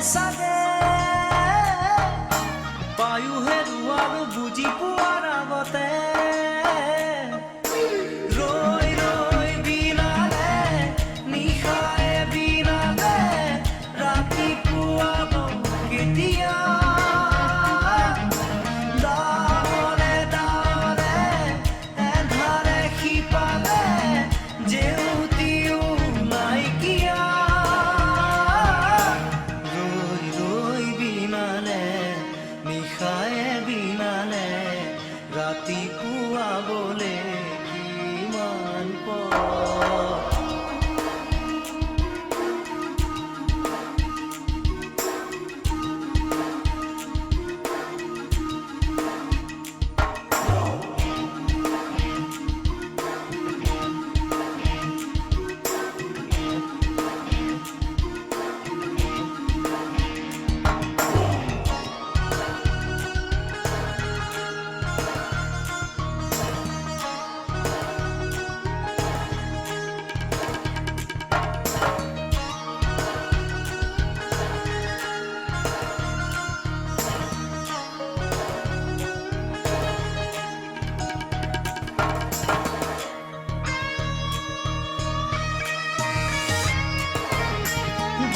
চাগে পায়ো হেৰুৱাৰো বুজি পোৱাৰ আগতে ৰৈ ৰৈ বিনালে নিশায়ে বিনালে ৰাতিপুৱাব কেতিয়া ডাৱৰে ডাৱৰে এন্ধাৰে শিপালে জেউতিও নাইকিয়া ৰৈ ৰৈ বিনালে নিশায়ে বিনালে ৰাতিপুৱাবলে কিমান পৰ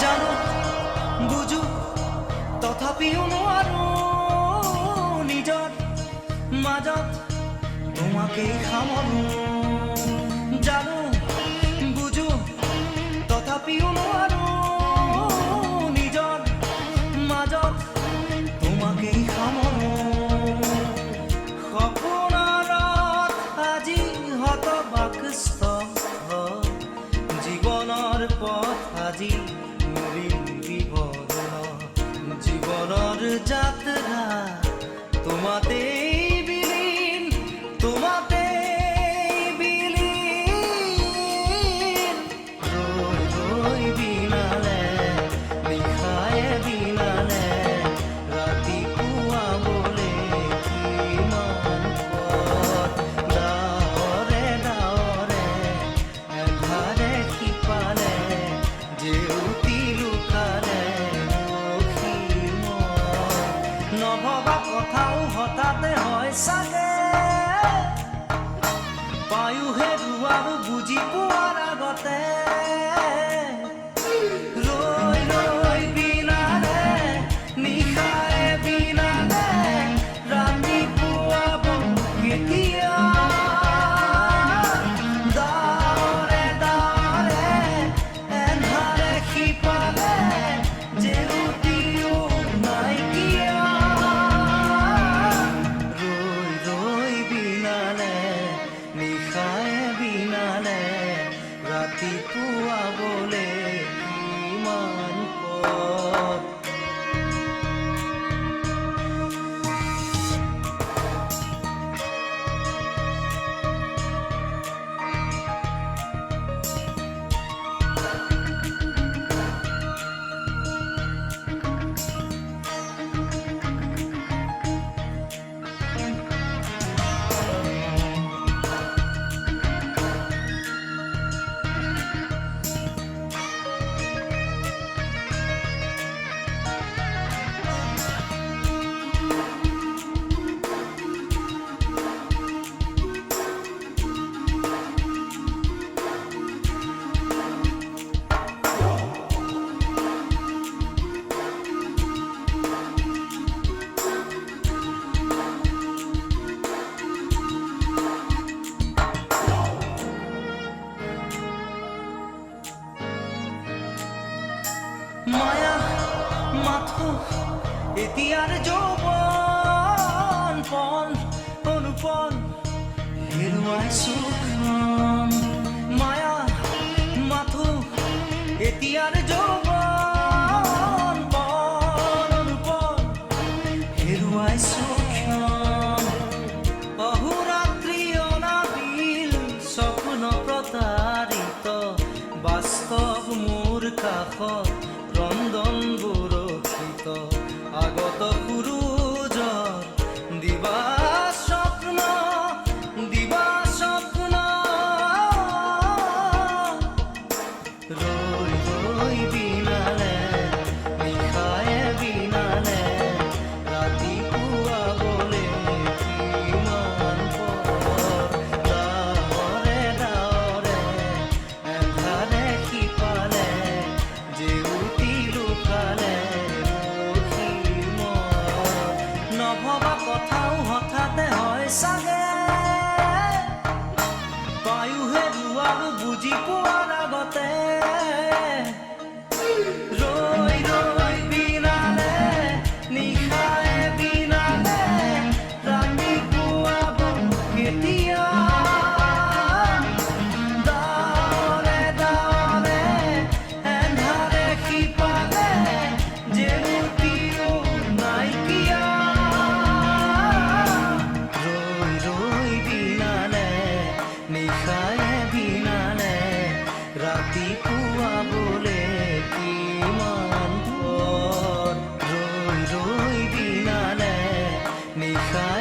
জানো বুঝো তথাপিও নোৱাৰো নিজৰ মাজত তোমাকেই সামৰো জানো বুঝো তথাপিও নোৱাৰো নিজৰ মাজত তোমাকেই সামৰো সপোনত আজি হতবাকস্থ জীৱনৰ পথ আজি জীবনেৰ যাত্ৰা তোমাতেই বিলীন তোমাতেই বিলীন ৰই ৰই বিনালে নিশায়ে বিনালে ৰাতিপুৱাবলে কিমান পথ ডাৱৰে ডাৱৰে এন্ধাৰে শিপালে জেউতি লুকালে নভবা কথাও হঠাতে হয় চাগে পায়ো হেৰুৱাৰো বুজি পোৱাৰ আগতে ৰৈ ৰৈ বিনালে নিশায়ে বিনালে ৰাতিপুৱাব কেতিয়া ডাৱৰে ডাৱৰে এন্ধাৰে শিপালে জেউতিও নাইকিয়া নিশায়ে বিনালে ৰাতিপুৱাবলে কিমান পথ মায়া মাথো এতিয়াৰ যৌৱন পণ অনুপণ হেৰুৱাই সুখন মায়া মাথো এতিয়াৰ যৌৱন পণ অনুপণ হেৰুৱাই সুখন অহোৰাত্ৰি অনাবিল স্বপ্ন প্ৰতাৰিত বাস্তৱ মোৰ কাষত ৰন্ধন বৰষিত আগত সূৰুজৰ দিবা স্বপ্ন ৰৈ ৰৈ বিনালে নিশায়ে দেখা